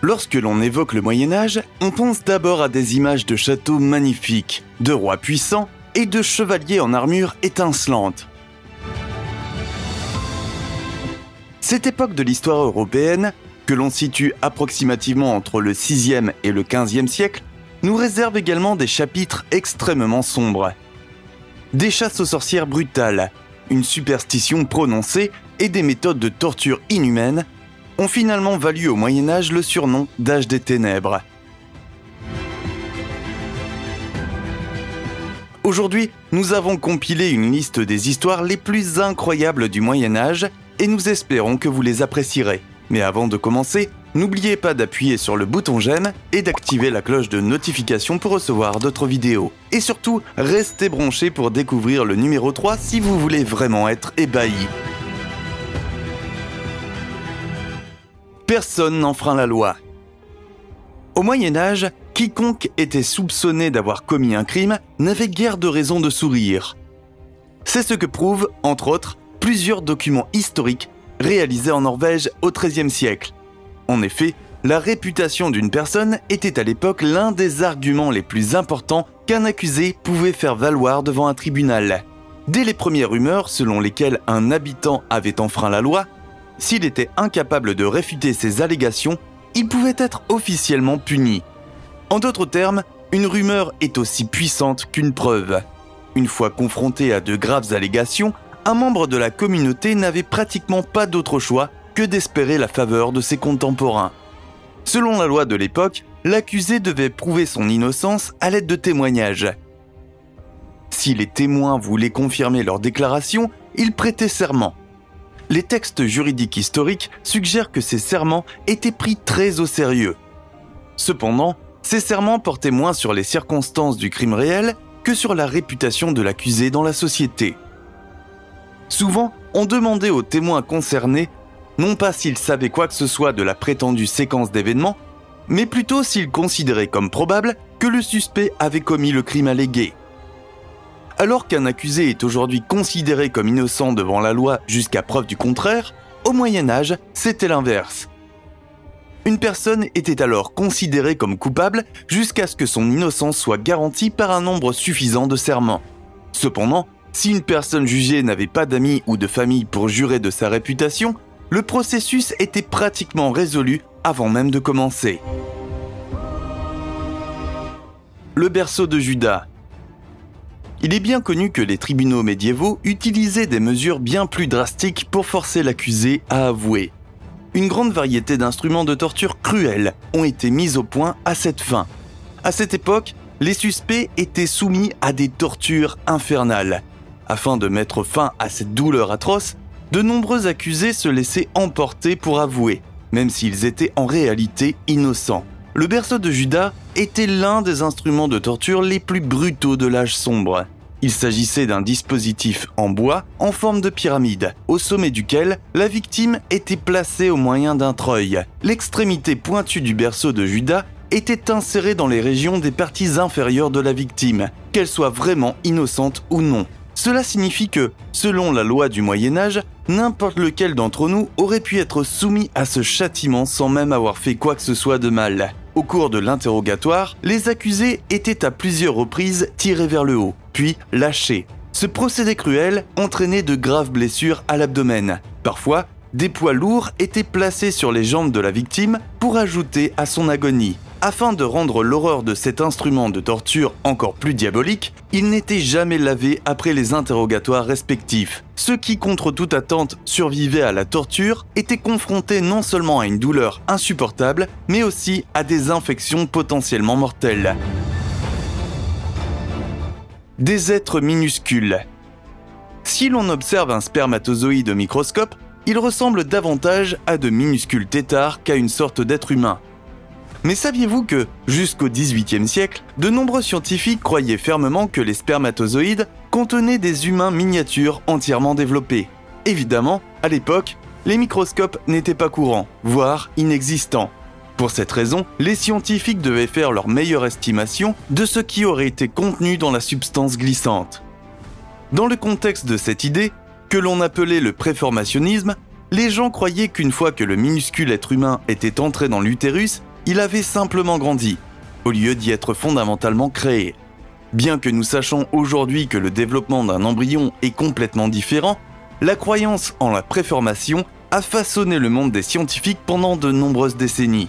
Lorsque l'on évoque le Moyen-Âge, on pense d'abord à des images de châteaux magnifiques, de rois puissants et de chevaliers en armure étincelante. Cette époque de l'histoire européenne, que l'on situe approximativement entre le 6e et le 15e siècle, nous réserve également des chapitres extrêmement sombres. Des chasses aux sorcières brutales, une superstition prononcée et des méthodes de torture inhumaines ont finalement valu au Moyen-Âge le surnom d'âge des ténèbres. Aujourd'hui, nous avons compilé une liste des histoires les plus incroyables du Moyen-Âge et nous espérons que vous les apprécierez. Mais avant de commencer, n'oubliez pas d'appuyer sur le bouton j'aime et d'activer la cloche de notification pour recevoir d'autres vidéos. Et surtout, restez branchés pour découvrir le numéro 3 si vous voulez vraiment être ébahi. Personne n'enfreint la loi. Au Moyen-Âge, quiconque était soupçonné d'avoir commis un crime n'avait guère de raison de sourire. C'est ce que prouvent, entre autres, plusieurs documents historiques réalisés en Norvège au XIIIe siècle. En effet, la réputation d'une personne était à l'époque l'un des arguments les plus importants qu'un accusé pouvait faire valoir devant un tribunal. Dès les premières rumeurs selon lesquelles un habitant avait enfreint la loi, s'il était incapable de réfuter ces allégations, il pouvait être officiellement puni. En d'autres termes, une rumeur est aussi puissante qu'une preuve. Une fois confronté à de graves allégations, un membre de la communauté n'avait pratiquement pas d'autre choix que d'espérer la faveur de ses contemporains. Selon la loi de l'époque, l'accusé devait prouver son innocence à l'aide de témoignages. Si les témoins voulaient confirmer leur déclaration, ils prêtaient serment. Les textes juridiques historiques suggèrent que ces serments étaient pris très au sérieux. Cependant, ces serments portaient moins sur les circonstances du crime réel que sur la réputation de l'accusé dans la société. Souvent, on demandait aux témoins concernés non pas s'ils savaient quoi que ce soit de la prétendue séquence d'événements, mais plutôt s'ils considéraient comme probable que le suspect avait commis le crime allégué. Alors qu'un accusé est aujourd'hui considéré comme innocent devant la loi jusqu'à preuve du contraire, au Moyen-Âge, c'était l'inverse. Une personne était alors considérée comme coupable jusqu'à ce que son innocence soit garantie par un nombre suffisant de serments. Cependant, si une personne jugée n'avait pas d'amis ou de famille pour jurer de sa réputation, le processus était pratiquement résolu avant même de commencer. Le berceau de Judas. Il est bien connu que les tribunaux médiévaux utilisaient des mesures bien plus drastiques pour forcer l'accusé à avouer. Une grande variété d'instruments de torture cruels ont été mis au point à cette fin. À cette époque, les suspects étaient soumis à des tortures infernales. Afin de mettre fin à cette douleur atroce, de nombreux accusés se laissaient emporter pour avouer, même s'ils étaient en réalité innocents. Le berceau de Judas était l'un des instruments de torture les plus brutaux de l'âge sombre. Il s'agissait d'un dispositif en bois en forme de pyramide, au sommet duquel la victime était placée au moyen d'un treuil. L'extrémité pointue du berceau de Judas était insérée dans les régions des parties inférieures de la victime, qu'elle soit vraiment innocente ou non. Cela signifie que, selon la loi du Moyen-Âge, n'importe lequel d'entre nous aurait pu être soumis à ce châtiment sans même avoir fait quoi que ce soit de mal. Au cours de l'interrogatoire, les accusés étaient à plusieurs reprises tirés vers le haut, puis lâchés. Ce procédé cruel entraînait de graves blessures à l'abdomen. Parfois, des poids lourds étaient placés sur les jambes de la victime pour ajouter à son agonie. Afin de rendre l'horreur de cet instrument de torture encore plus diabolique, il n'était jamais lavé après les interrogatoires respectifs. Ceux qui, contre toute attente, survivaient à la torture étaient confrontés non seulement à une douleur insupportable, mais aussi à des infections potentiellement mortelles. Des êtres minuscules. Si l'on observe un spermatozoïde au microscope, il ressemble davantage à de minuscules têtards qu'à une sorte d'être humain. Mais saviez-vous que, jusqu'au XVIIIe siècle, de nombreux scientifiques croyaient fermement que les spermatozoïdes contenaient des humains miniatures entièrement développés? Évidemment, à l'époque, les microscopes n'étaient pas courants, voire inexistants. Pour cette raison, les scientifiques devaient faire leur meilleure estimation de ce qui aurait été contenu dans la substance glissante. Dans le contexte de cette idée, que l'on appelait le préformationnisme, les gens croyaient qu'une fois que le minuscule être humain était entré dans l'utérus, il avait simplement grandi, au lieu d'y être fondamentalement créé. Bien que nous sachions aujourd'hui que le développement d'un embryon est complètement différent, la croyance en la préformation a façonné le monde des scientifiques pendant de nombreuses décennies.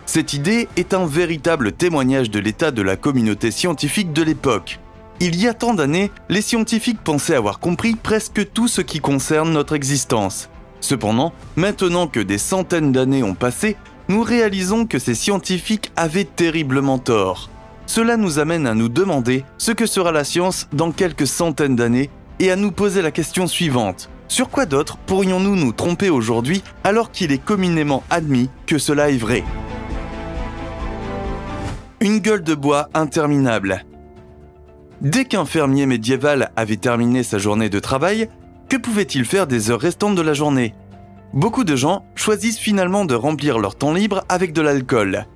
Cette idée est un véritable témoignage de l'état de la communauté scientifique de l'époque. Il y a tant d'années, les scientifiques pensaient avoir compris presque tout ce qui concerne notre existence. Cependant, maintenant que des centaines d'années ont passé, nous réalisons que ces scientifiques avaient terriblement tort. Cela nous amène à nous demander ce que sera la science dans quelques centaines d'années et à nous poser la question suivante. Sur quoi d'autre pourrions-nous nous tromper aujourd'hui alors qu'il est communément admis que cela est vrai ? Une gueule de bois interminable. Dès qu'un fermier médiéval avait terminé sa journée de travail, que pouvait-il faire des heures restantes de la journée ? Beaucoup de gens choisissent finalement de remplir leur temps libre avec de l'alcool.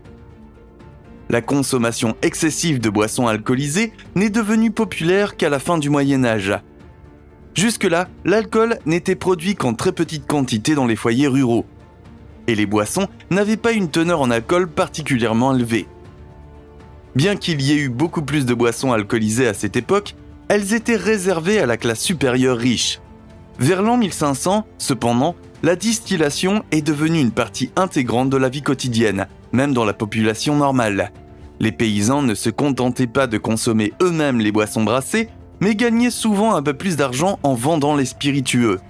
La consommation excessive de boissons alcoolisées n'est devenue populaire qu'à la fin du Moyen-Âge. Jusque-là, l'alcool n'était produit qu'en très petite quantité dans les foyers ruraux. Et les boissons n'avaient pas une teneur en alcool particulièrement élevée. Bien qu'il y ait eu beaucoup plus de boissons alcoolisées à cette époque, elles étaient réservées à la classe supérieure riche. Vers l'an 1500, cependant, la distillation est devenue une partie intégrante de la vie quotidienne, même dans la population normale. Les paysans ne se contentaient pas de consommer eux-mêmes les boissons brassées, mais gagnaient souvent un peu plus d'argent en vendant les spiritueux.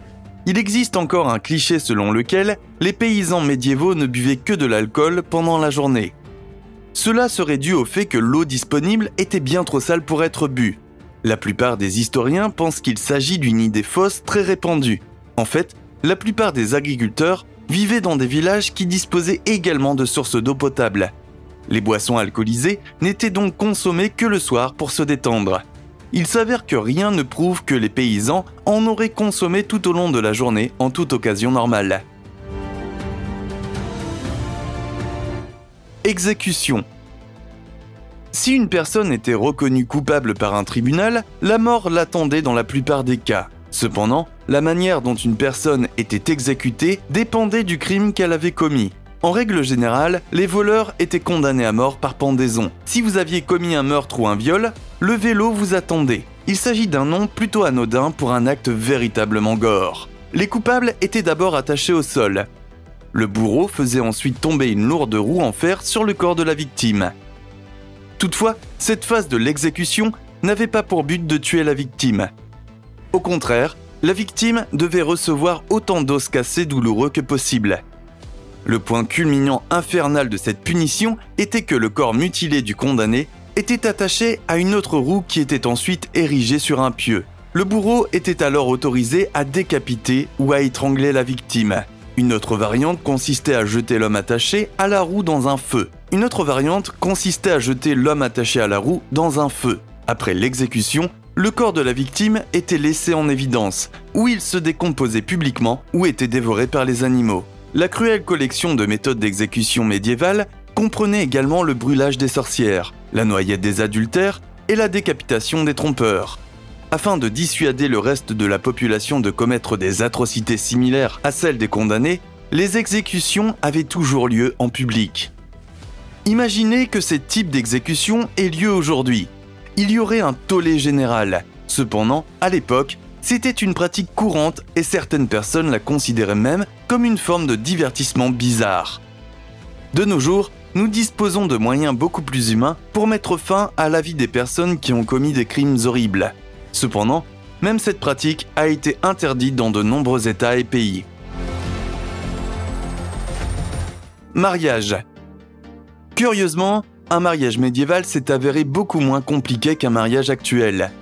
Il existe encore un cliché selon lequel les paysans médiévaux ne buvaient que de l'alcool pendant la journée. Cela serait dû au fait que l'eau disponible était bien trop sale pour être bue. La plupart des historiens pensent qu'il s'agit d'une idée fausse très répandue. En fait, la plupart des agriculteurs vivaient dans des villages qui disposaient également de sources d'eau potable. Les boissons alcoolisées n'étaient donc consommées que le soir pour se détendre. Il s'avère que rien ne prouve que les paysans en auraient consommé tout au long de la journée en toute occasion normale. Exécution. Si une personne était reconnue coupable par un tribunal, la mort l'attendait dans la plupart des cas. Cependant, la manière dont une personne était exécutée dépendait du crime qu'elle avait commis. En règle générale, les voleurs étaient condamnés à mort par pendaison. Si vous aviez commis un meurtre ou un viol, le vélo vous attendait. Il s'agit d'un nom plutôt anodin pour un acte véritablement gore. Les coupables étaient d'abord attachés au sol. Le bourreau faisait ensuite tomber une lourde roue en fer sur le corps de la victime. Toutefois, cette phase de l'exécution n'avait pas pour but de tuer la victime. Au contraire, la victime devait recevoir autant d'os cassés douloureux que possible. Le point culminant infernal de cette punition était que le corps mutilé du condamné était attaché à une autre roue qui était ensuite érigée sur un pieu. Le bourreau était alors autorisé à décapiter ou à étrangler la victime. Une autre variante consistait à jeter l'homme attaché à la roue dans un feu. Une autre variante consistait à jeter l'homme attaché à la roue dans un feu. Après l'exécution, le corps de la victime était laissé en évidence, où il se décomposait publiquement ou était dévoré par les animaux. La cruelle collection de méthodes d'exécution médiévales comprenait également le brûlage des sorcières, la noyade des adultères et la décapitation des trompeurs. Afin de dissuader le reste de la population de commettre des atrocités similaires à celles des condamnés, les exécutions avaient toujours lieu en public. Imaginez que ce type d'exécution ait lieu aujourd'hui. Il y aurait un tollé général. Cependant, à l'époque, c'était une pratique courante et certaines personnes la considéraient même comme une forme de divertissement bizarre. De nos jours, nous disposons de moyens beaucoup plus humains pour mettre fin à la vie des personnes qui ont commis des crimes horribles. Cependant, même cette pratique a été interdite dans de nombreux États et pays. Mariage. Curieusement, un mariage médiéval s'est avéré beaucoup moins compliqué qu'un mariage actuel.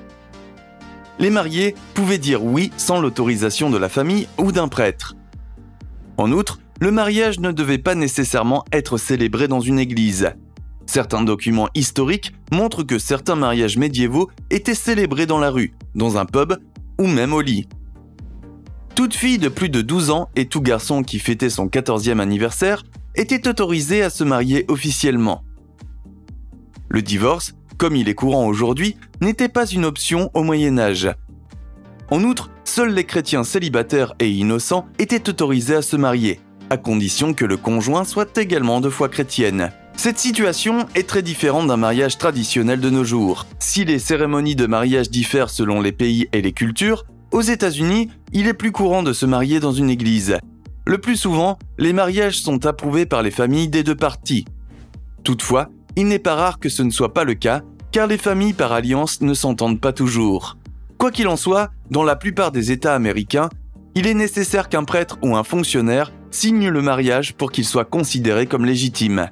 Les mariés pouvaient dire oui sans l'autorisation de la famille ou d'un prêtre. En outre, le mariage ne devait pas nécessairement être célébré dans une église. Certains documents historiques montrent que certains mariages médiévaux étaient célébrés dans la rue, dans un pub ou même au lit. Toute fille de plus de 12 ans et tout garçon qui fêtait son 14e anniversaire étaient autorisés à se marier officiellement. Le divorce, comme il est courant aujourd'hui, n'était pas une option au Moyen Âge. En outre, seuls les chrétiens célibataires et innocents étaient autorisés à se marier, à condition que le conjoint soit également de foi chrétienne. Cette situation est très différente d'un mariage traditionnel de nos jours. Si les cérémonies de mariage diffèrent selon les pays et les cultures, aux États-Unis, il est plus courant de se marier dans une église. Le plus souvent, les mariages sont approuvés par les familles des deux parties. Toutefois, il n'est pas rare que ce ne soit pas le cas, car les familles par alliance ne s'entendent pas toujours. Quoi qu'il en soit, dans la plupart des États américains, il est nécessaire qu'un prêtre ou un fonctionnaire signe le mariage pour qu'il soit considéré comme légitime.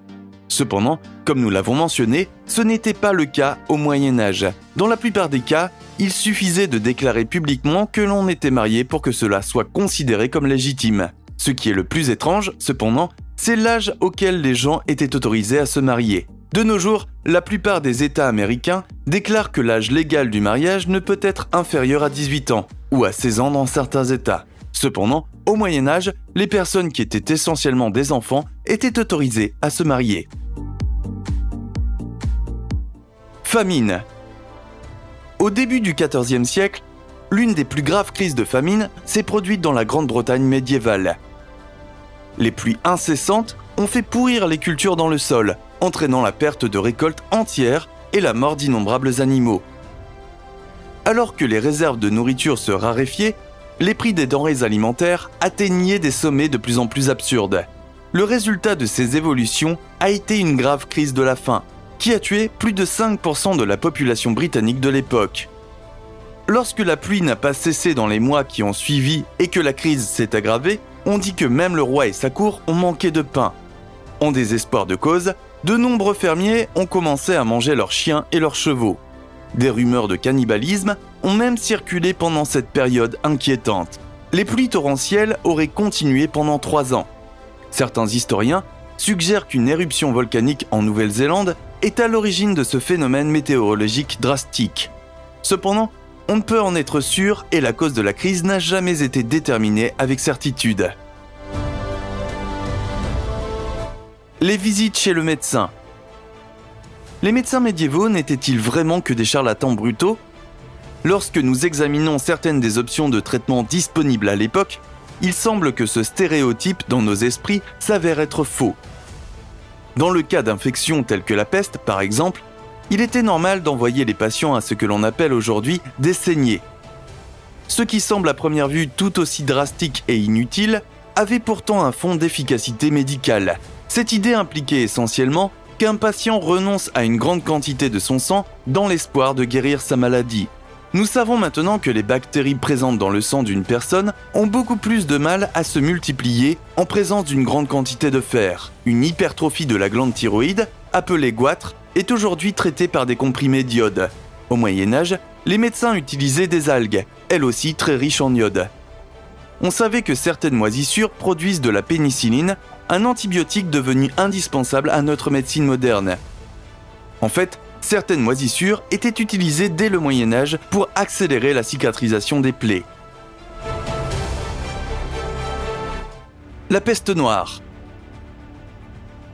Cependant, comme nous l'avons mentionné, ce n'était pas le cas au Moyen Âge. Dans la plupart des cas, il suffisait de déclarer publiquement que l'on était marié pour que cela soit considéré comme légitime. Ce qui est le plus étrange, cependant, c'est l'âge auquel les gens étaient autorisés à se marier. De nos jours, la plupart des États américains déclarent que l'âge légal du mariage ne peut être inférieur à 18 ans, ou à 16 ans dans certains États. Cependant, au Moyen Âge, les personnes qui étaient essentiellement des enfants étaient autorisées à se marier. Famine. Au début du XIVe siècle, l'une des plus graves crises de famine s'est produite dans la Grande-Bretagne médiévale. Les pluies incessantes ont fait pourrir les cultures dans le sol, entraînant la perte de récoltes entières et la mort d'innombrables animaux. Alors que les réserves de nourriture se raréfiaient, les prix des denrées alimentaires atteignaient des sommets de plus en plus absurdes. Le résultat de ces évolutions a été une grave crise de la faim, qui a tué plus de 5% de la population britannique de l'époque. Lorsque la pluie n'a pas cessé dans les mois qui ont suivi et que la crise s'est aggravée, on dit que même le roi et sa cour ont manqué de pain. En désespoir de cause, de nombreux fermiers ont commencé à manger leurs chiens et leurs chevaux. Des rumeurs de cannibalisme ont même circulé pendant cette période inquiétante. Les pluies torrentielles auraient continué pendant 3 ans. Certains historiens suggèrent qu'une éruption volcanique en Nouvelle-Zélande est à l'origine de ce phénomène météorologique drastique. Cependant, on ne peut en être sûr et la cause de la crise n'a jamais été déterminée avec certitude. Les visites chez le médecin. Les médecins médiévaux n'étaient-ils vraiment que des charlatans brutaux ? Lorsque nous examinons certaines des options de traitement disponibles à l'époque, il semble que ce stéréotype dans nos esprits s'avère être faux. Dans le cas d'infections telles que la peste, par exemple, il était normal d'envoyer les patients à ce que l'on appelle aujourd'hui des saignées. Ce qui semble à première vue tout aussi drastique et inutile avait pourtant un fond d'efficacité médicale. Cette idée impliquait essentiellement qu'un patient renonce à une grande quantité de son sang dans l'espoir de guérir sa maladie. Nous savons maintenant que les bactéries présentes dans le sang d'une personne ont beaucoup plus de mal à se multiplier en présence d'une grande quantité de fer. Une hypertrophie de la glande thyroïde, appelée goitre, est aujourd'hui traitée par des comprimés d'iode. Au Moyen-Âge, les médecins utilisaient des algues, elles aussi très riches en iode. On savait que certaines moisissures produisent de la pénicilline, un antibiotique devenu indispensable à notre médecine moderne. En fait, certaines moisissures étaient utilisées dès le Moyen-Âge pour accélérer la cicatrisation des plaies. La peste noire.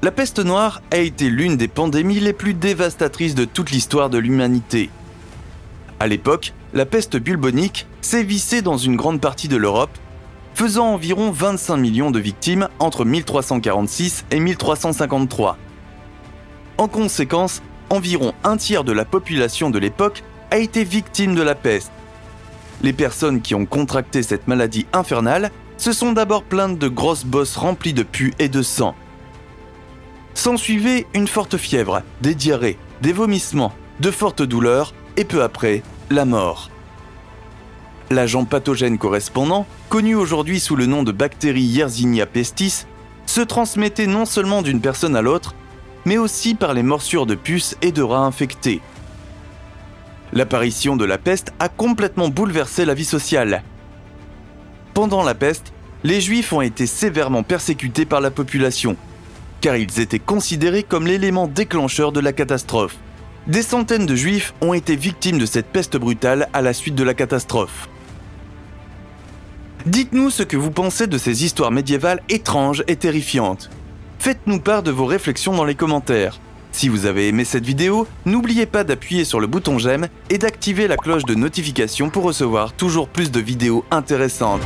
La peste noire a été l'une des pandémies les plus dévastatrices de toute l'histoire de l'humanité. À l'époque, la peste bubonique sévissait dans une grande partie de l'Europe, faisant environ 25 millions de victimes entre 1346 et 1353. En conséquence, environ un tiers de la population de l'époque a été victime de la peste. Les personnes qui ont contracté cette maladie infernale se sont d'abord plaintes de grosses bosses remplies de pus et de sang. S'ensuivait une forte fièvre, des diarrhées, des vomissements, de fortes douleurs et peu après, la mort. L'agent pathogène correspondant, connu aujourd'hui sous le nom de bactérie Yersinia pestis, se transmettait non seulement d'une personne à l'autre, mais aussi par les morsures de puces et de rats infectés. L'apparition de la peste a complètement bouleversé la vie sociale. Pendant la peste, les Juifs ont été sévèrement persécutés par la population, car ils étaient considérés comme l'élément déclencheur de la catastrophe. Des centaines de Juifs ont été victimes de cette peste brutale à la suite de la catastrophe. Dites-nous ce que vous pensez de ces histoires médiévales étranges et terrifiantes. Faites-nous part de vos réflexions dans les commentaires. Si vous avez aimé cette vidéo, n'oubliez pas d'appuyer sur le bouton j'aime et d'activer la cloche de notification pour recevoir toujours plus de vidéos intéressantes.